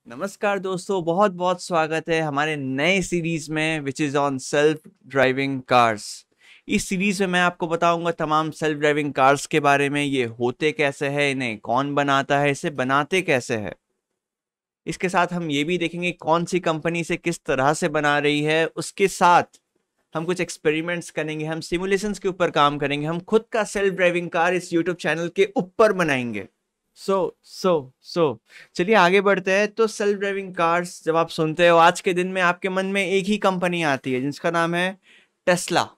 नमस्कार दोस्तों, बहुत बहुत स्वागत है हमारे नए सीरीज में which is on self driving cars. इस सीरीज में मैं आपको बताऊंगा तमाम सेल्फ ड्राइविंग कार्स के बारे में। ये होते कैसे हैं, इन्हें कौन बनाता है, इसे बनाते कैसे है। इसके साथ हम ये भी देखेंगे कौन सी कंपनी से किस तरह से बना रही है। उसके साथ हम कुछ एक्सपेरिमेंट्स करेंगे, हम सिमुलेशंस के ऊपर काम करेंगे, हम खुद का सेल्फ ड्राइविंग कार इस यूट्यूब चैनल के ऊपर बनाएंगे। सो सो चलिए आगे बढ़ते हैं। तो सेल्फ ड्राइविंग कार्स जब आप सुनते हो आज के दिन में आपके मन में एक ही कंपनी आती है जिसका नाम है टेस्ला।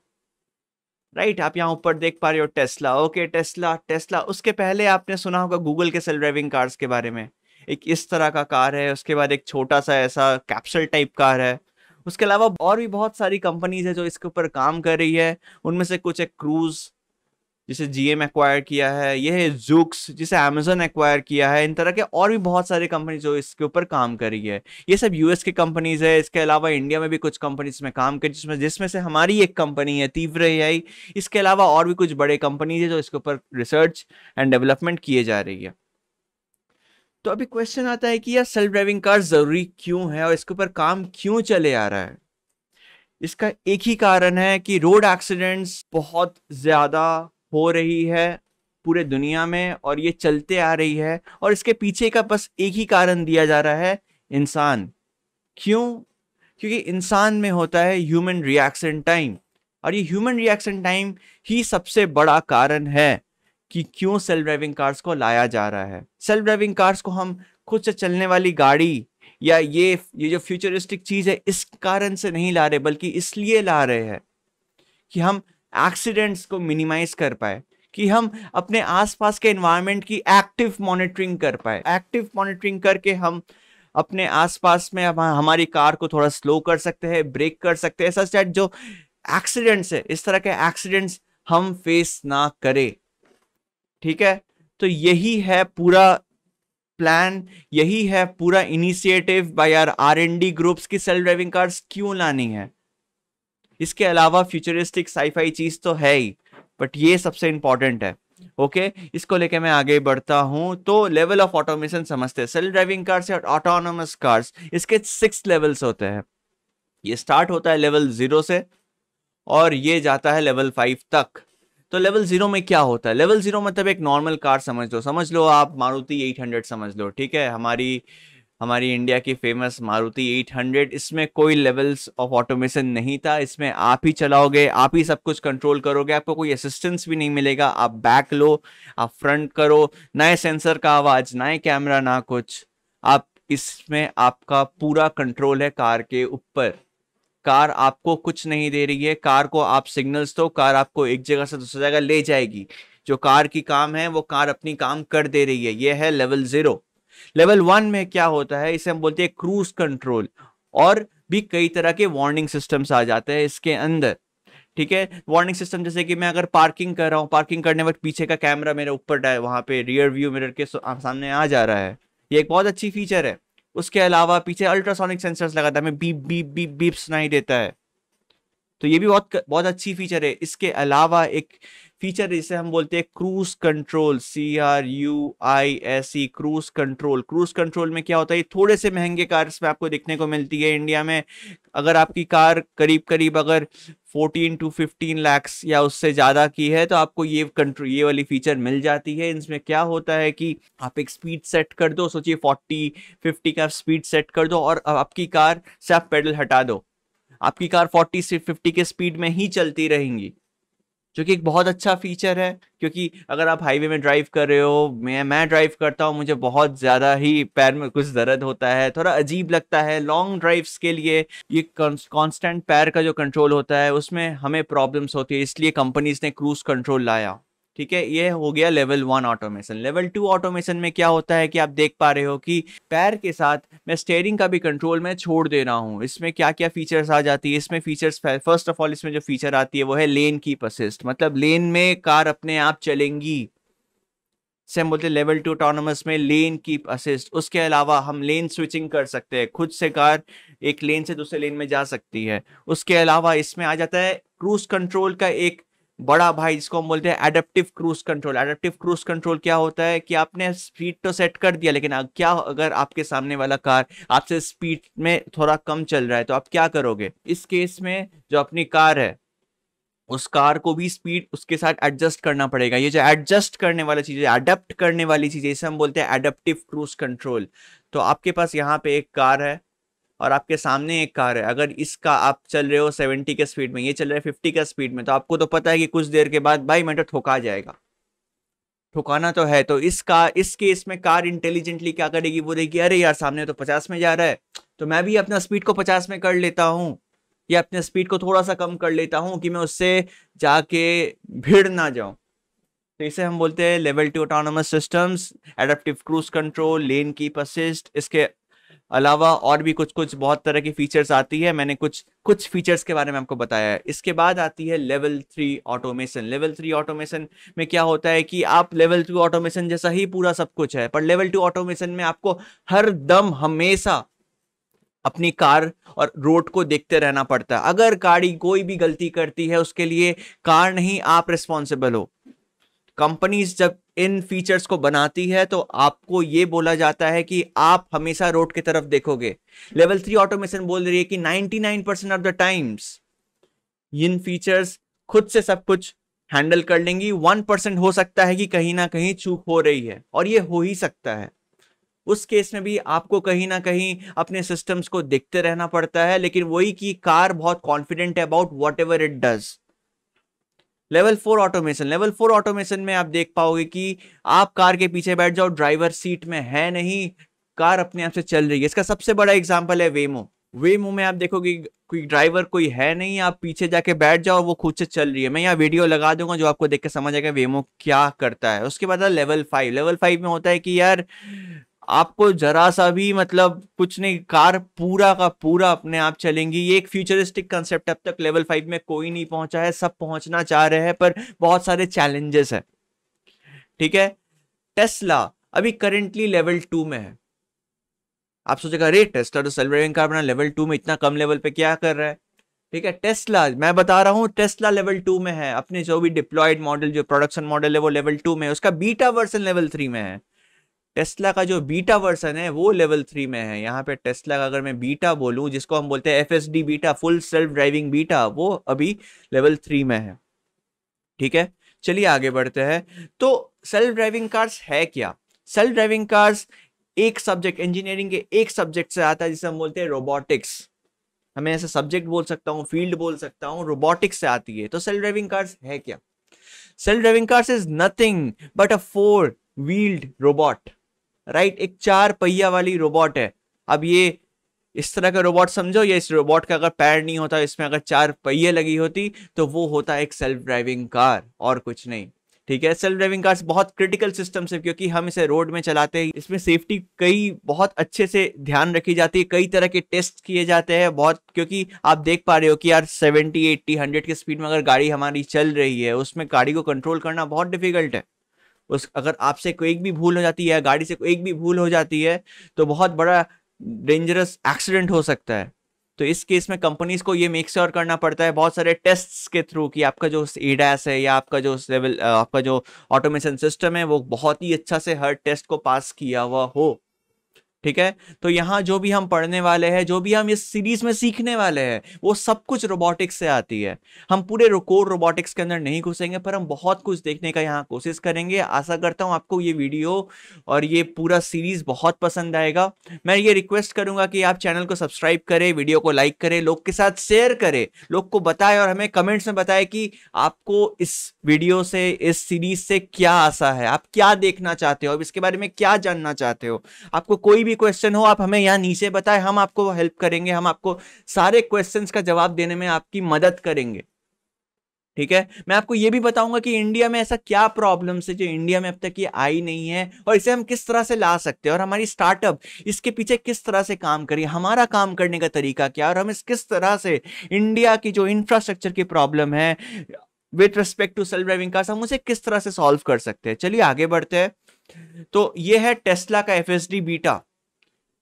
राइट, आप यहाँ ऊपर देख पा रहे हो टेस्ला। Okay, Tesla Tesla. उसके पहले आपने सुना होगा गूगल के सेल्फ ड्राइविंग कार्स के बारे में। एक इस तरह का कार है, उसके बाद एक छोटा सा ऐसा कैप्सूल टाइप कार है। उसके अलावा और भी बहुत सारी कंपनीज है जो इसके ऊपर काम कर रही है। उनमें से कुछ एक क्रूज जिसे जीएम एक्वायर किया है, ये है जूक्स जिसे अमेजन एक्वायर किया है। इन तरह के और भी बहुत सारे कंपनी जो इसके ऊपर काम कर रही है। ये सब यूएस की कंपनीज है। इसके अलावा इंडिया में भी कुछ कंपनीज में काम कर जिसमें जिसमें से हमारी एक कंपनी है तीव्र एआई। इसके अलावा और भी कुछ बड़े कंपनीज है जो इसके ऊपर रिसर्च एंड डेवलपमेंट किए जा रही है। तो अभी क्वेश्चन आता है कि यार सेल्फ ड्राइविंग कार जरूरी क्यों है और इसके ऊपर काम क्यों चले आ रहा है। इसका एक ही कारण है कि रोड एक्सीडेंट्स बहुत ज्यादा हो रही है पूरे दुनिया में और ये चलते आ रही है। और इसके पीछे का बस एक ही कारण दिया जा रहा है, इंसान। क्यों? क्योंकि इंसान में होता है ह्यूमन रिएक्शन टाइम, और ये ह्यूमन रिएक्शन टाइम ही सबसे बड़ा कारण है कि क्यों सेल्फ ड्राइविंग कार्स को लाया जा रहा है। सेल्फ ड्राइविंग कार्स को हम खुद से चलने वाली गाड़ी या ये जो फ्यूचरिस्टिक चीज है इस कारण से नहीं ला रहे, बल्कि इसलिए ला रहे हैं कि हम एक्सीडेंट्स को मिनिमाइज कर पाए, कि हम अपने आसपास के एनवायरनमेंट की एक्टिव मॉनिटरिंग कर पाए। एक्टिव मॉनिटरिंग करके हम अपने आसपास में हमारी कार को थोड़ा स्लो कर सकते हैं, ब्रेक कर सकते हैं, ऐसा दैट जो एक्सीडेंट्स है इस तरह के एक्सीडेंट्स हम फेस ना करें। ठीक है, तो यही है पूरा प्लान, यही है पूरा initiative by R and D groups की सेल्फ ड्राइविंग कार्स क्यों लानी है। इसके अलावा फ्यूचरिस्टिक साईफाई चीज तो है ही, बट ये सबसे इंपॉर्टेंट है। ओके, इसको लेके मैं आगे बढ़ता हूं। तो लेवल ऑफ ऑटोमेशन समझते हैं। सेल्फ ड्राइविंग कार्स या ऑटोनोमस कार्स, इसके 6 लेवल्स होते हैं। ये स्टार्ट होता है लेवल 0 से और ये जाता है लेवल 5 तक। तो लेवल 0 में क्या होता है? लेवल 0 मतलब एक नॉर्मल कार समझ लो आप मारुति 800 समझ लो। ठीक है, हमारी हमारी इंडिया की फेमस मारुति 800। इसमें कोई लेवल्स ऑफ ऑटोमेशन नहीं था। इसमें आप ही चलाओगे, आप ही सब कुछ कंट्रोल करोगे, आपको कोई असिस्टेंस भी नहीं मिलेगा। आप बैक लो, आप फ्रंट करो, ना सेंसर का आवाज, ना कैमरा, ना कुछ। आप इसमें आपका पूरा कंट्रोल है कार के ऊपर। कार आपको कुछ नहीं दे रही है। कार को आप सिग्नल्स दो, कार आपको एक जगह से दूसरी जगह ले जाएगी। जो कार की काम है वो कार अपनी काम कर दे रही है। ये है लेवल 0। लेवल 1 में क्या होता है, इसे हम बोलते हैं क्रूज कंट्रोल। और भी कई तरह के वार्निंग सिस्टम्स आ जाते हैं इसके अंदर। ठीक है, वार्निंग सिस्टम जैसे कि मैं अगर पार्किंग कर रहा हूँ, पार्किंग करने वक्त पीछे का कैमरा मेरे ऊपर वहां पे रियर व्यू मिरर के सामने आ जा रहा है। ये एक बहुत अच्छी फीचर है। उसके अलावा पीछे अल्ट्रासोनिक सेंसर्स लगाता है, हमें बीप बीप बीप बीप सुनाई देता है। तो ये भी बहुत बहुत अच्छी फीचर है। इसके अलावा एक फीचर जिसे हम बोलते हैं cruise control, CRUISE, cruise control. Cruise control में क्या होता है, ये थोड़े से महंगे कार्स में आपको देखने को मिलती है इंडिया में। अगर आपकी कार करीब करीब अगर 14 to 15 lakhs या उससे ज्यादा की है तो आपको ये वाली फीचर मिल जाती है। इसमें क्या होता है कि आप एक स्पीड सेट कर दो, सोचिए 40-50 का स्पीड सेट कर दो और आपकी कार से आप पेडल हटा दो, आपकी कार 40 से 50 के स्पीड में ही चलती रहेंगी। जो कि एक बहुत अच्छा फीचर है, क्योंकि अगर आप हाईवे में ड्राइव कर रहे हो, मैं ड्राइव करता हूँ, मुझे बहुत ज्यादा ही पैर में कुछ दर्द होता है, थोड़ा अजीब लगता है। लॉन्ग ड्राइव्स के लिए ये कांस्टेंट पैर का जो कंट्रोल होता है उसमें हमें प्रॉब्लम्स होती है, इसलिए कंपनीज ने क्रूज कंट्रोल लाया। ठीक है, ये हो गया लेवल 1 ऑटोमेशन। लेवल 2 ऑटोमेशन में क्या होता है कि आप देख पा रहे हो कि पैर के साथ मैं स्टेयरिंग का भी कंट्रोल मैं छोड़ दे रहा हूँ। इसमें क्या क्या फीचर्स आ जाती है, इसमें फीचर्स फर्स्ट ऑफ ऑल इसमें जो फीचर आती है वो है लेन कीप असिस्ट। मतलब लेन में कार अपने आप चलेंगी, से हम बोलते हैं लेवल 2 ऑटोनोमस में लेन कीप असिस्ट। उसके अलावा हम लेन स्विचिंग कर सकते हैं, खुद से कार एक लेन से दूसरे लेन में जा सकती है। उसके अलावा इसमें आ जाता है क्रूज कंट्रोल का एक बड़ा भाई जिसको हम बोलते हैं adaptive cruise control. Adaptive cruise control क्या होता है कि आपने स्पीड तो सेट कर दिया, लेकिन क्या अगर आपके सामने वाला कार आपसे स्पीड में थोड़ा कम चल रहा है तो आप क्या करोगे? इस केस में जो अपनी कार है उस कार को भी स्पीड उसके साथ एडजस्ट करना पड़ेगा। ये जो एडजस्ट करने वाली चीज है, अडेप्ट करने वाली चीज है, इसे हम बोलते हैं एडेप्टिव क्रूज कंट्रोल। तो आपके पास यहाँ पे एक कार है और आपके सामने एक कार है। अगर इसका आप चल रहे हो 70 के स्पीड में, ये चल रहा है 50 का स्पीड में, तो आपको तो पता है कि कुछ देर के बाद भाई मैं तो ठोका जाएगा, ठुकाना तो है। तो इस केस में कार इंटेलिजेंटली क्या करेगी, वो देगी अरे यार सामने तो 50 में जा रहा है, तो मैं भी अपना स्पीड को 50 में कर लेता हूँ, या अपने स्पीड को थोड़ा सा कम कर लेता हूँ कि मैं उससे जाके भिड़ ना जाऊं। तो इसे हम बोलते हैं level 2 autonomous systems, adaptive cruise control, lane keep assist. इसके अलावा और भी कुछ कुछ बहुत तरह की फीचर्स आती है, मैंने कुछ कुछ फीचर्स के बारे में आपको बताया है। इसके बाद आती है लेवल 3 ऑटोमेशन। लेवल 3 ऑटोमेशन में क्या होता है कि आप लेवल 2 ऑटोमेशन जैसा ही पूरा सब कुछ है, पर लेवल 2 ऑटोमेशन में आपको हर दम हमेशा अपनी कार और रोड को देखते रहना पड़ता है। अगर गाड़ी कोई भी गलती करती है उसके लिए कार नहीं आप रिस्पॉन्सिबल हो। कंपनीज जब इन फीचर्स को बनाती है तो आपको ये बोला जाता है कि आप हमेशा रोड की तरफ देखोगे। लेवल 3 ऑटोमेशन बोल रही है कि 99% of the times in features खुद से सब कुछ हैंडल कर लेंगी। 1% हो सकता है कि कहीं ना कहीं चूक हो रही है, और ये हो ही सकता है। उस केस में भी आपको कहीं ना कहीं अपने सिस्टम्स को देखते रहना पड़ता है, लेकिन वही कि कार बहुत कॉन्फिडेंट है about what ever it does. Level 4 automation. Level 4 automation में आप देख पाओगे कि आप कार के पीछे बैठ जाओ, ड्राइवर सीट में है नहीं, कार अपने आप से चल रही है। इसका सबसे बड़ा एग्जांपल है वेमो। वेमो में आप देखोगे कोई ड्राइवर कोई है नहीं, आप पीछे जाके बैठ जाओ और वो खुद से चल रही है। मैं यहाँ वीडियो लगा दूंगा जो आपको देख के समझ आएगा वेमो क्या करता है। उसके बाद लेवल 5। लेवल 5 में होता है कि यार आपको जरा सा भी मतलब कुछ नहीं, कार पूरा का पूरा अपने आप चलेंगी। ये एक फ्यूचरिस्टिक कंसेप्ट, अब तक लेवल 5 में कोई नहीं पहुंचा है, सब पहुंचना चाह रहे हैं पर बहुत सारे चैलेंजेस है। ठीक है, टेस्ला अभी करेंटली लेवल 2 में है। आप सोचेगा अरे टेस्ला तो सेल्फ ड्राइविंग कार बना, लेवल 2 में इतना कम लेवल पे क्या कर रहा है? ठीक है, टेस्ला मैं बता रहा हूं टेस्ला लेवल 2 में है। अपने जो भी डिप्लॉयड मॉडल, जो प्रोडक्शन मॉडल है वो लेवल 2 में है, उसका बीटा वर्जन लेवल 3 में है। टेस्ला का जो बीटा वर्जन है वो लेवल 3 में है। यहाँ पे टेस्ला का अगर मैं बीटा बोलूं, जिसको हम बोलते हैं FSD beta, full self driving beta, वो अभी लेवल 3 में है। ठीक है, चलिए आगे बढ़ते हैं। तो सेल्फ ड्राइविंग कार्स है क्या? सेल्फ ड्राइविंग कार्स एक सब्जेक्ट, इंजीनियरिंग के एक सब्जेक्ट से आता है जिसे हम बोलते हैं रोबोटिक्स। हमें ऐसे सब्जेक्ट बोल सकता हूँ, फील्ड बोल सकता हूँ, रोबोटिक्स से आती है। तो सेल्फ ड्राइविंग कार्स है क्या? Self driving cars is nothing but a 4 wheeled robot. Right, एक 4 पहिया वाली रोबोट है। अब ये इस तरह का रोबोट समझो, ये इस रोबोट का अगर पैर नहीं होता, इसमें अगर 4 पहिए लगी होती, तो वो होता एक सेल्फ ड्राइविंग कार और कुछ नहीं। ठीक है, सेल्फ ड्राइविंग कार्स बहुत क्रिटिकल सिस्टम है क्योंकि हम इसे रोड में चलाते हैं। इसमें सेफ्टी कई बहुत अच्छे से ध्यान रखी जाती है, कई तरह के टेस्ट किए जाते हैं बहुत, क्योंकि आप देख पा रहे हो कि यार 70 80 100 की स्पीड में अगर गाड़ी हमारी चल रही है, उसमें गाड़ी को कंट्रोल करना बहुत डिफिकल्ट है। उस अगर आपसे कोई भी भूल हो जाती है, गाड़ी से कोई भी भूल हो जाती है, तो बहुत बड़ा डेंजरस एक्सीडेंट हो सकता है। तो इस केस में कंपनीज को ये मेक श्योर करना पड़ता है बहुत सारे टेस्ट्स के थ्रू कि आपका जो एडास है या आपका जो लेवल आपका जो ऑटोमेशन सिस्टम है वो बहुत ही अच्छा से हर टेस्ट को पास किया हुआ हो। ठीक है, तो यहाँ जो भी हम पढ़ने वाले हैं, जो भी हम इस सीरीज में सीखने वाले हैं, वो सब कुछ रोबोटिक्स से आती है। हम पूरे कोर रोबोटिक्स के अंदर नहीं घुसेंगे, पर हम बहुत कुछ देखने का यहाँ कोशिश करेंगे। आशा करता हूँ आपको ये वीडियो और ये पूरा सीरीज बहुत पसंद आएगा। मैं ये रिक्वेस्ट करूंगा कि आप चैनल को सब्सक्राइब करें, वीडियो को लाइक करें, लोग के साथ शेयर करें, लोग को बताएं और हमें कमेंट्स में बताएं कि आपको इस वीडियो से, इस सीरीज से क्या आशा है, आप क्या देखना चाहते हो, अब इसके बारे में क्या जानना चाहते हो। आपको कोई भी क्वेश्चन हो आप हमें यहाँ नीचे बताएं, हम आपको हेल्प करेंगे, हम आपको सारे क्वेश्चंस का जवाब देने में आपकी मदद करेंगे। ठीक है, मैं आपको ये भी बताऊंगा कि इंडिया में ऐसा क्या प्रॉब्लम है जो इंडिया में अब तक ये आई नहीं है और इसे हम किस तरह से ला सकते हैं, और हमारी स्टार्टअप इसके पीछे किस तरह से काम करें, हमारा काम करने का तरीका क्या, और हम इस किस तरह से इंडिया की जो इंफ्रास्ट्रक्चर की प्रॉब्लम है with respect to self driving cars, हम उसे किस तरह से सॉल्व कर सकते हैं। चलिए आगे बढ़ते हैं। तो ये है टेस्ला का एफएसडी बीटा।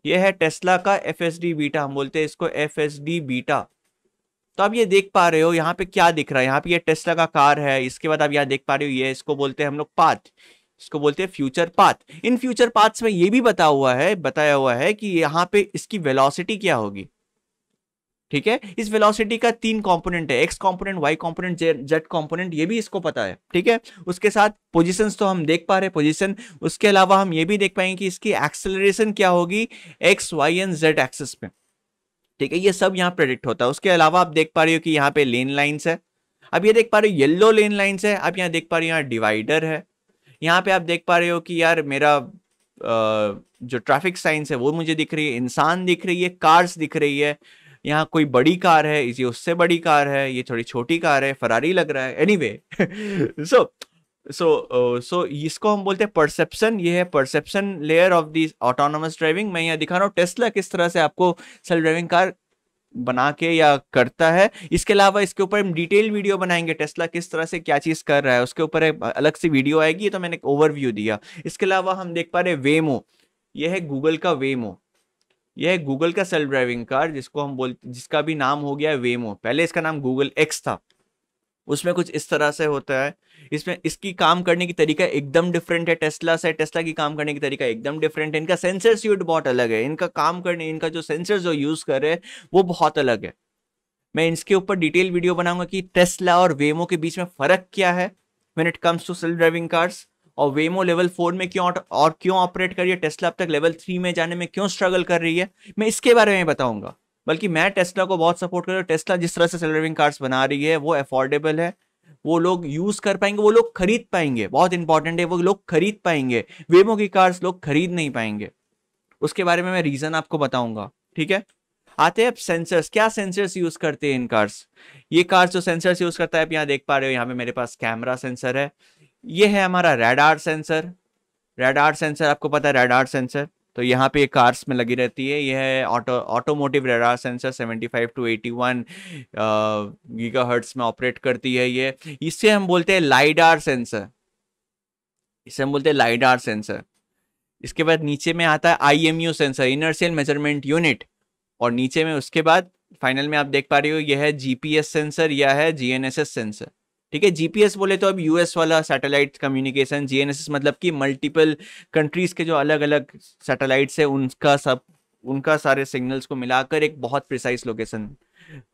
ये है टेस्ला का एफएसडी बीटा, हम बोलते हैं इसको एफएसडी बीटा। तो आप ये देख पा रहे हो यहाँ पे क्या दिख रहा है, यहाँ पे ये टेस्ला का कार है, इसके बाद आप यहाँ देख पा रहे हो ये इसको बोलते हैं हम लोग पाथ, इसको बोलते हैं future path. In future paths में ये भी बताया हुआ है कि यहाँ पे इसकी वेलोसिटी क्या होगी। ठीक है, इस वेलोसिटी का 3 कंपोनेंट है, X component, Y component, Z component, ये भी इसको पता है। ठीक है, उसके साथ पोजीशंस तो हम देख पा रहे हैं पोजीशन, उसके अलावा हम ये भी देख पाएंगे कि इसकी एक्सेलरेशन क्या होगी X Y and Z axis पे। ठीक है, ये सब यहाँ प्रेडिक्ट होता है। उसके अलावा आप देख पा रहे हो कि यहाँ पे लेन लाइन्स है, अब ये देख पा रहे हो येलो लेन लाइन्स है, आप यहाँ देख पा रहे हो यहाँ डिवाइडर है, यहाँ पे आप देख पा रहे हो कि यार मेरा जो ट्रैफिक साइंस है वो मुझे दिख रही है, इंसान दिख रही है, कार्स दिख रही है, यहाँ कोई बड़ी कार है, ये उससे बड़ी कार है, ये थोड़ी छोटी कार है, फरारी लग रहा है, एनीवे सो इसको हम बोलते हैं परसेप्शन। ये है perception layer of the autonomous driving. मैं यहाँ दिखा रहा हूँ टेस्ला किस तरह से आपको सेल्फ ड्राइविंग कार बना के या करता है। इसके अलावा इसके ऊपर हम डिटेल वीडियो बनाएंगे, टेस्ला किस तरह से क्या चीज कर रहा है, उसके ऊपर एक अलग से वीडियो आएगी, तो मैंने एक ओवरव्यू दिया। इसके अलावा हम देख पा रहे हैं वेमो, ये है गूगल का वेमो, यह है गूगल का सेल्फ ड्राइविंग कार जिसको हम जिसका भी नाम हो गया है वेमो, पहले इसका नाम गूगल एक्स था। उसमें कुछ इस तरह से होता है, इसमें इसकी काम करने की तरीका एकदम डिफरेंट है टेस्ला से, टेस्ला की काम करने की तरीका एकदम डिफरेंट है, इनका सेंसर यूनिट बहुत अलग है, इनका काम करने, इनका जो सेंसर जो यूज कर रहे हैं वो बहुत अलग है। मैं इसके ऊपर डिटेल वीडियो बनाऊंगा कि टेस्ला और वेमो के बीच में फर्क क्या है when it comes to self driving cars, और वेमो लेवल 4 में क्यों ऑपरेट कर रही है, टेस्ला अब तक लेवल 3 में जाने में क्यों स्ट्रगल कर रही है, मैं इसके बारे में बताऊंगा। बल्कि मैं टेस्ला को बहुत सपोर्ट कर रहा हूँ, टेस्ला जिस तरह से सेल्फ ड्राइविंग कार्स बना रही है वो अफोर्डेबल है, वो लोग यूज कर पाएंगे, वो लोग खरीद पाएंगे, बहुत इंपॉर्टेंट है, वो लोग खरीद पाएंगे। वेमो की कार्स लोग खरीद नहीं पाएंगे, उसके बारे में मैं रीजन आपको बताऊंगा। ठीक है, आते हैं अब सेंसर्स, क्या सेंसर्स यूज करते हैं इन कार्स। ये कार्स जो सेंसर्स यूज करता है, आप यहाँ देख पा रहे हो, यहाँ पे मेरे पास कैमरा सेंसर है, ये है हमारा रडार सेंसर। रडार सेंसर आपको पता है, रडार सेंसर तो यहाँ पे कार्स में लगी रहती है, यह है automotive radar sensor, 75 to 81 gigahertz में ऑपरेट करती है ये। इससे हम बोलते हैं लाइडार सेंसर, इसे हम बोलते हैं लाइडार सेंसर। इसके बाद नीचे में आता है IMU sensor, inertial measurement unit, और नीचे में उसके बाद फाइनल में आप देख पा रहे हो यह है GPS सेंसर या है GNSS सेंसर। ठीक है, GPS बोले तो अब US वाला सैटेलाइट कम्युनिकेशन, GNSS मतलब कि मल्टीपल कंट्रीज के जो अलग अलग सैटेलाइट्स है उनका सारे सिग्नल्स को मिलाकर एक बहुत प्रिसाइज लोकेशन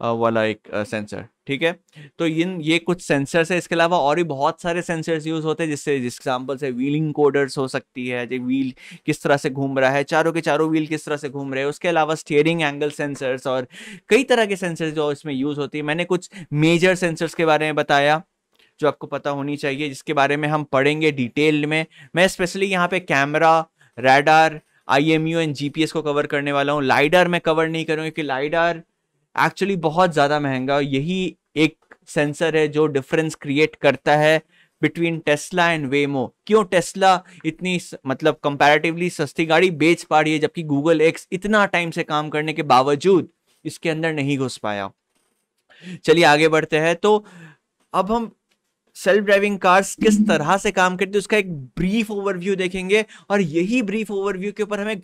वाला एक सेंसर। ठीक है, तो ये कुछ सेंसर्स है, इसके अलावा और भी बहुत सारे सेंसर्स यूज होते हैं, जिस एग्जांपल से व्हीलिंग कोडर्स हो सकती है, जो व्हील किस तरह से घूम रहा है, चारों के चारों व्हील किस तरह से घूम रहे हैं, उसके अलावा स्टीयरिंग एंगल सेंसर्स और कई तरह के सेंसर्स जो इसमें यूज होती है। मैंने कुछ मेजर सेंसर्स के बारे में बताया जो आपको पता होनी चाहिए, जिसके बारे में हम पढ़ेंगे डिटेल में। मैं स्पेशली यहाँ पे camera, radar, IMU and GPS को कवर करने वाला हूँ, लाइडार में कवर नहीं करूँगा क्योंकि लाइडार एक्चुअली बहुत ज्यादा महंगा, यही एक सेंसर है जो डिफरेंस क्रिएट करता है बिटवीन टेस्ला एंड वेमो। क्यों टेस्ला इतनी मतलब कंपैरेटिवली सस्ती गाड़ी बेच पा रही है, जबकि गूगल एक्स इतना टाइम से काम करने के बावजूद इसके अंदर नहीं घुस पाया। चलिए आगे बढ़ते हैं। तो अब हम सेल्फ ड्राइविंग कार्स किस तरह से काम करती है उसका एक ब्रीफ ओवरव्यू देखेंगे, और यही ब्रीफ ओवरव्यू के ऊपर हमें ये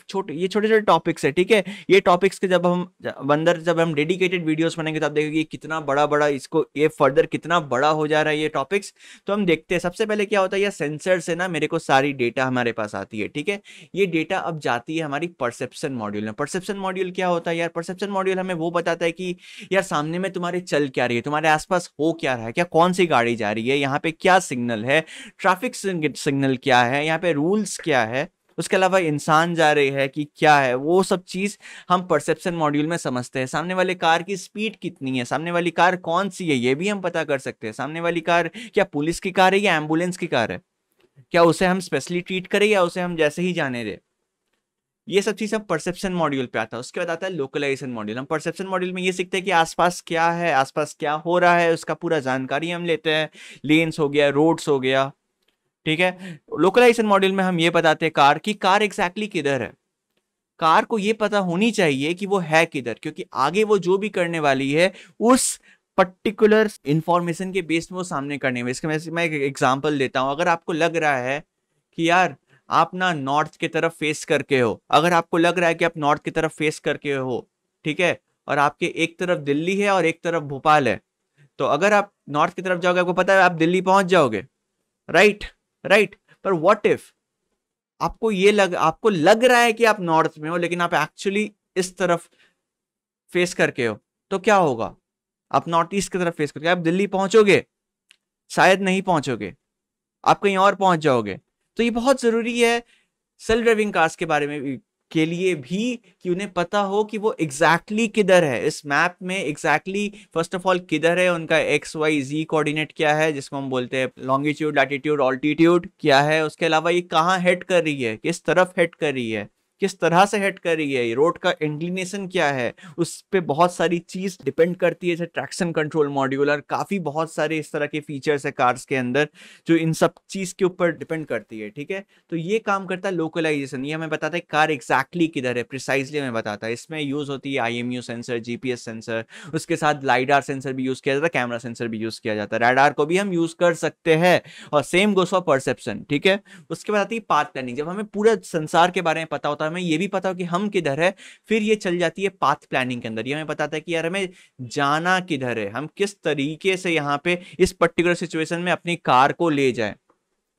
छोटे छोटे टॉपिक्स है। ठीक है, ये टॉपिक्स के जब हम डेडिकेटेड वीडियोस बनाएंगे तो आप देखोगे कितना बड़ा इसको ये फर्दर कितना बड़ा हो जा रहा है ये टॉपिक्स। तो हम देखते हैं सबसे पहले क्या होता है, ये सेंसर से ना मेरे को सारी डेटा हमारे पास आती है। ठीक है, ये डेटा अब जाती है हमारी परसेप्शन मॉड्यूल में। परसेप्शन मॉड्यूल क्या होता है यार, परसेप्शन मॉड्यूल हमें वो बताता है कि यार सामने में तुम्हारे चल क्या रही है, तुम्हारे आसपास हो क्या रहा है, क्या कौन सी गाड़ी जा रही है, यहाँ पे क्या सिग्नल है, ट्रैफिक सिग्नल क्या है, यहाँ पे रूल्स क्या है, उसके अलावा इंसान जा रहे हैं कि क्या है, वो सब चीज हम परसेप्शन मॉड्यूल में समझते हैं। सामने वाले कार की स्पीड कितनी है, सामने वाली कार कौन सी है, ये भी हम पता कर सकते हैं। सामने वाली कार क्या पुलिस की कार है या एम्बुलेंस की कार है, क्या उसे हम स्पेशली ट्रीट करें या उसे हम जैसे ही जाने दें, ये सब चीज हम परसेप्शन मॉड्यूल पे आता है। उसके बाद आता है लोकलाइजेशन मॉड्यूल। हम परसेप्शन मॉड्यूल में ये सीखते हैं कि आसपास क्या है, आसपास क्या हो रहा है, उसका पूरा जानकारी हम लेते हैं, लेन्स हो गया, रोड्स हो गया। ठीक है, लोकलाइजेशन मॉड्यूल में हम ये बताते हैं कार एग्जैक्टली किधर है, कार को ये पता होनी चाहिए कि वो है किधर, क्योंकि आगे वो जो भी करने वाली है उस पर्टिकुलर इंफॉर्मेशन के बेस में वो सामने करने में। इसके मैं एक एग्जांपल देता हूं। अगर आपको लग रहा है कि यार आप ना नॉर्थ की तरफ फेस करके हो, अगर आपको लग रहा है कि आप नॉर्थ की तरफ फेस करके हो, ठीक है, और आपके एक तरफ दिल्ली है और एक तरफ भोपाल है, तो अगर आप नॉर्थ की तरफ जाओगे आपको पता है आप दिल्ली पहुंच जाओगे, राइट राइट। पर व्हाट इफ आपको लग रहा है कि आप नॉर्थ में हो लेकिन आप एक्चुअली इस तरफ फेस करके हो, तो क्या होगा? आप नॉर्थ ईस्ट की तरफ फेस करके आप दिल्ली पहुंचोगे? शायद नहीं पहुंचोगे, आप कहीं और पहुंच जाओगे। तो ये बहुत जरूरी है सेल्फ ड्राइविंग कार्स के बारे में के लिए भी कि उन्हें पता हो कि वो एग्जैक्टली किधर है इस मैप में, एग्जैक्टली फर्स्ट ऑफ ऑल किधर है, उनका एक्स वाई जी कोऑर्डिनेट क्या है जिसको हम बोलते हैं लॉन्गिट्यूड, लैटिट्यूड, ऑल्टीट्यूड क्या है, उसके अलावा ये कहाँ हेड कर रही है, किस तरफ हेड कर रही है, किस तरह से हेड कर रही है, रोड का इंक्लिनेशन क्या है, उस पे बहुत सारी चीज डिपेंड करती है, जैसे ट्रैक्शन कंट्रोल मॉड्यूल और काफी बहुत सारे इस तरह के फीचर्स है कार्स के अंदर जो इन सब चीज के ऊपर डिपेंड करती है, ठीक है। तो ये काम करता है लोकलाइजेशन, ये हमें बताता है कार एग्जैक्टली किधर है, प्रिसाइजली हमें बताता है। इसमें यूज होती है IMU सेंसर, GPS सेंसर, उसके साथ लाइडार सेंसर भी यूज किया जाता है, कैमरा सेंसर भी यूज किया जाता है, रडार को भी हम यूज कर सकते हैं, और सेम गोस फॉर परसेप्शन, ठीक है। उसके बाद आती है पाथ प्लानिंग, जब हमें पूरा संसार के बारे में पता होता है, हमें ये भी पता हो कि हम किधर है, फिर ये चल जाती है पाथ प्लानिंग के अंदर। ये हमें बताता है कि यार हमें जाना किधर है, हम किस तरीके से यहाँ पे इस पर्टिकुलर सिचुएशन में अपनी कार को ले जाए,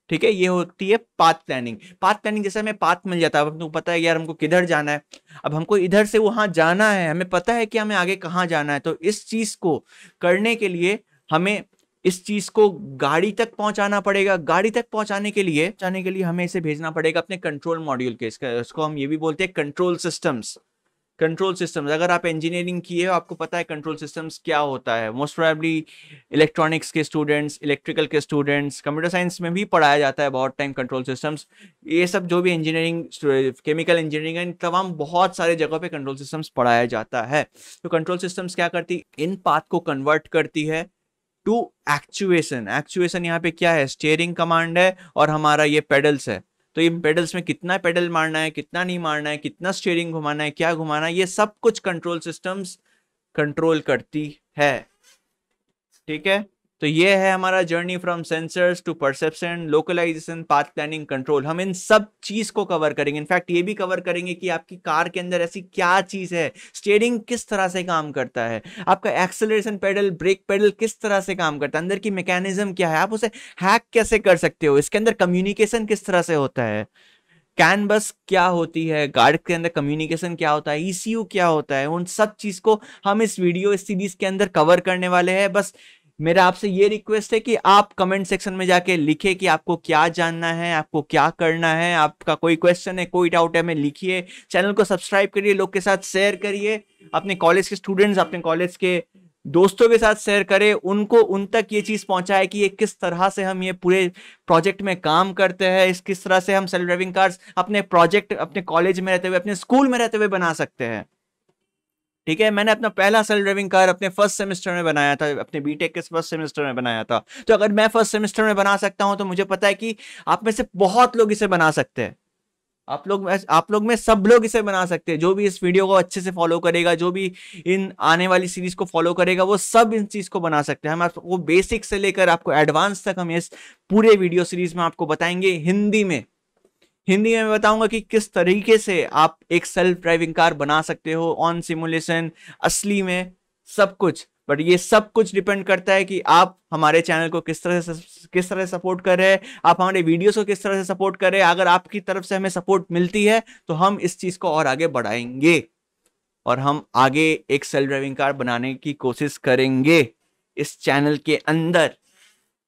ठीक है। ये होती है पाथ प्लानिंग। पाथ प्लानिंग जैसे हमें पाथ मिल जाता है, अब हमको पता है यार हमको किधर जाना है, अब हमको इधर से वहां जाना है, हमें पता है कि हमें आगे कहाँ जाना है, तो इस चीज को करने के लिए हमें इस चीज को गाड़ी तक पहुंचाना पड़ेगा। गाड़ी तक पहुंचाने के लिए हमें इसे भेजना पड़ेगा अपने कंट्रोल मॉड्यूल के, इसको हम ये भी बोलते हैं कंट्रोल सिस्टम्स। कंट्रोल सिस्टम्स, अगर आप इंजीनियरिंग किए हो आपको पता है कंट्रोल सिस्टम्स क्या होता है। मोस्ट प्रोबेबली इलेक्ट्रॉनिक्स के स्टूडेंट्स, इलेक्ट्रिकल के स्टूडेंट्स, कंप्यूटर साइंस में भी पढ़ाया जाता है बहुत टाइम कंट्रोल सिस्टम्स। ये सब जो भी इंजीनियरिंग, केमिकल इंजीनियरिंग, इन तमाम बहुत सारे जगहों पे कंट्रोल सिस्टम्स पढ़ाया जाता है। तो कंट्रोल सिस्टम्स क्या करती, इन पाथ को कन्वर्ट करती है टू एक्चुएशन। एक्चुएशन यहाँ पे क्या है, स्टीयरिंग कमांड है और हमारा ये पेडल्स है। तो ये पेडल्स में कितना पेडल मारना है, कितना नहीं मारना है, कितना स्टीयरिंग घुमाना है, क्या घुमाना है, ये सब कुछ कंट्रोल सिस्टम्स कंट्रोल करती है, ठीक है। तो ये है हमारा journey from sensors to perception, localisation, path planning, control. हम इन सब चीज को कवर करेंगे। इनफैक्ट ये भी कवर करेंगे कि आपकी कार के अंदर ऐसी क्या चीज है, स्टीयरिंग किस तरह से काम करता है, आपका एक्सेलरेशन पेडल, ब्रेक पेडल किस तरह से काम करता है, अंदर की मैकेनिज्म क्या है, आप उसे हैक कैसे कर सकते हो, इसके अंदर कम्युनिकेशन किस तरह से होता है, कैन बस क्या होती है, गार्ड के अंदर कम्युनिकेशन क्या होता है, ECU क्या होता है, उन सब चीज को हम इस वीडियो, इस सीरीज के अंदर कवर करने वाले हैं। बस मेरा आपसे ये रिक्वेस्ट है कि आप कमेंट सेक्शन में जाके लिखे कि आपको क्या जानना है, आपको क्या करना है, आपका कोई क्वेश्चन है, कोई डाउट है, हमें लिखिए। चैनल को सब्सक्राइब करिए, लोग के साथ शेयर करिए, अपने कॉलेज के स्टूडेंट्स, अपने कॉलेज के दोस्तों के साथ शेयर करें, उनको उन तक ये चीज पहुंचाए कि ये किस तरह से हम ये पूरे प्रोजेक्ट में काम करते हैं, इस किस तरह से हम सेल्फ ड्राइविंग कार्स अपने प्रोजेक्ट, अपने कॉलेज में रहते हुए, अपने स्कूल में रहते हुए बना सकते हैं, ठीक है। मैंने अपना पहला सेल्फ ड्राइविंग कार अपने फर्स्ट सेमेस्टर में बनाया था, अपने बीटेक के फर्स्ट सेमेस्टर में बनाया था। तो अगर मैं फर्स्ट सेमेस्टर में बना सकता हूं तो मुझे पता है कि आप में से बहुत लोग इसे बना सकते हैं। आप लोग में सब लोग इसे बना सकते हैं। जो भी इस वीडियो को अच्छे से फॉलो करेगा, जो भी इन आने वाली सीरीज को फॉलो करेगा, वो सब इन चीज को बना सकते हैं। हम आपको बेसिक से लेकर आपको एडवांस तक हम इस पूरे वीडियो सीरीज में आपको बताएंगे हिंदी में मैं बताऊंगा कि किस तरीके से आप एक सेल्फ ड्राइविंग कार बना सकते हो ऑन सिमुलेशन, असली में, सब कुछ। बट ये सब कुछ डिपेंड करता है कि आप हमारे चैनल को किस तरह से सपोर्ट कर रहे हैं, आप हमारे वीडियोस को किस तरह से सपोर्ट कर रहे हैं। अगर आपकी तरफ से हमें सपोर्ट मिलती है तो हम इस चीज को और आगे बढ़ाएंगे और हम आगे एक सेल्फ ड्राइविंग कार बनाने की कोशिश करेंगे इस चैनल के अंदर,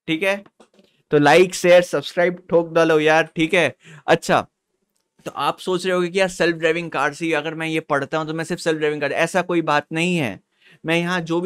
ठीक है। तो लाइक, शेयर, सब्सक्राइब ठोक डालो यार, ठीक है। अच्छा, तो आप सोच रहे होगे कि यार सेल्फ ड्राइविंग कार से अगर मैं ये पढ़ता हूं तो मैं सिर्फ सेल्फ ड्राइविंग कार, ऐसा कोई बात नहीं है। मैं यहाँ जो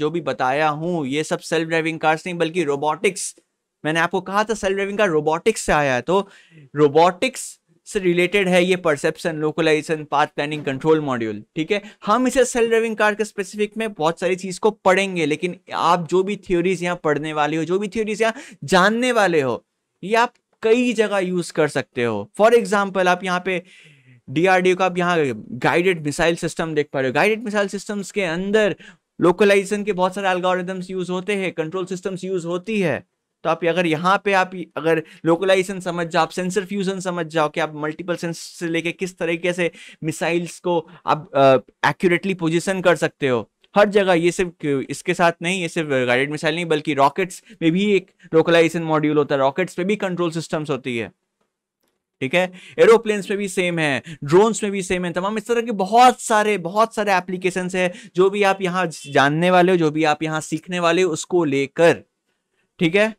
भी बताया हूँ ये सब सेल्फ ड्राइविंग कार्स नहीं बल्कि रोबोटिक्स। मैंने आपको कहा था सेल्फ ड्राइविंग कार रोबोटिक्स से आया है, तो रोबोटिक्स से रिलेटेड है ये perception, localisation, path planning, control module, ठीक है। हम इसे सेल्फ ड्राइविंग कार के स्पेसिफिक में बहुत सारी चीज को पढ़ेंगे, लेकिन आप जो भी थ्योरीज यहाँ पढ़ने वाले हो, जो भी थ्योरीज यहाँ जानने वाले हो, ये आप कई जगह यूज कर सकते हो। फॉर एग्जाम्पल, आप यहाँ पे DRDO का आप यहाँ गाइडेड मिसाइल सिस्टम देख पा रहे हो। गाइडेड मिसाइल सिस्टम्स के अंदर लोकलाइजेशन के बहुत सारे एल्गोरिथम्स यूज होते हैं, कंट्रोल सिस्टम्स यूज होती है, तो आप अगर यहाँ पे आप अगर लोकलाइजेशन समझ जाओ, आप सेंसर फ्यूजन समझ जाओ कि आप मल्टीपल सेंसर से लेके किस तरीके से मिसाइल्स को आप एक्यूरेटली पोजीशन कर सकते हो हर जगह, ये सिर्फ इसके साथ नहीं, ये सिर्फ गाइडेड मिसाइल नहीं बल्कि रॉकेट्स में भी एक लोकलाइजेशन मॉड्यूल होता है, रॉकेट्स में भी कंट्रोल सिस्टम्स होती है, ठीक है। एरोप्लेन्स में भी सेम है, ड्रोन्स में भी सेम है, तमाम इस तरह के बहुत सारे एप्लीकेशंस है जो भी आप यहाँ जानने वाले हो, जो भी आप यहाँ सीखने वाले हो उसको लेकर, ठीक है।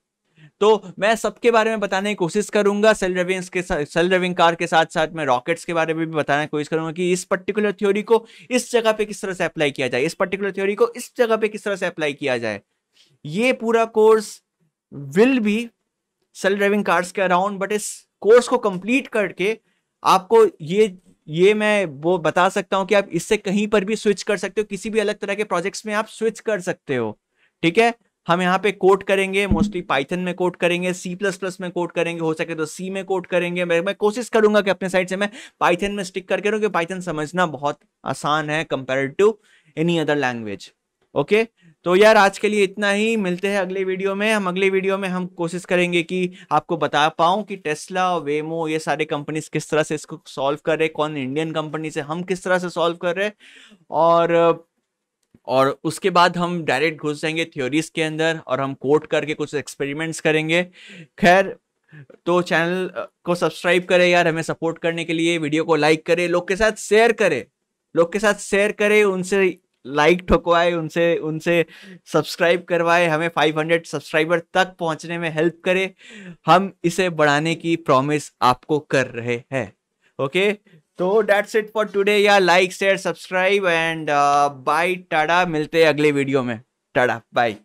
तो मैं सबके बारे में बताने की कोशिश करूंगा, सेल्फ ड्राइविंग कार के साथ साथ मैं रॉकेट्स के बारे में भी बताने की कोशिश करूंगा कि इस पर्टिकुलर थ्योरी को इस जगह पे किस तरह से अप्लाई किया जाए, इस पर्टिकुलर थ्योरी को इस जगह पे किस तरह से अप्लाई किया जाए। ये पूरा course will be self driving cars के अराउंड, बट इस कोर्स को कंप्लीट करके आपको ये मैं वो बता सकता हूं कि आप इससे कहीं पर भी स्विच कर सकते हो, किसी भी अलग तरह के प्रोजेक्ट्स में आप स्विच कर सकते हो, ठीक है। हम यहाँ पे कोड करेंगे, मोस्टली पाइथन में कोड करेंगे, C++ में कोड करेंगे, हो सके तो C में कोड करेंगे। मैं कोशिश करूंगा कि अपने साइड से मैं पाइथन में स्टिक करके रहूं, कि पाइथन समझना बहुत आसान है compare to any other language, okay. तो यार आज के लिए इतना ही, मिलते हैं अगले वीडियो में। अगले वीडियो में हम कोशिश करेंगे कि आपको बता पाऊं कि टेस्ला, वेमो, ये सारे कंपनीज किस तरह से इसको सॉल्व कर रहे, कौन इंडियन कंपनी से हम किस तरह से सॉल्व कर रहे, और उसके बाद हम डायरेक्ट घुस जाएंगे थ्योरीज के अंदर और हम कोड करके कुछ एक्सपेरिमेंट्स करेंगे। खैर, तो चैनल को सब्सक्राइब करें यार, हमें सपोर्ट करने के लिए। वीडियो को लाइक करें, लोग के साथ शेयर करें, उनसे लाइक ठोकवाए, उनसे सब्सक्राइब करवाए, हमें 500 सब्सक्राइबर तक पहुंचने में हेल्प करे। हम इसे बढ़ाने की प्रॉमिस आपको कर रहे हैं, ओके। तो दैट्स इट फॉर टुडे यार, like share subscribe and bye, tata. मिलते हैं अगले वीडियो में, टाटा बाय।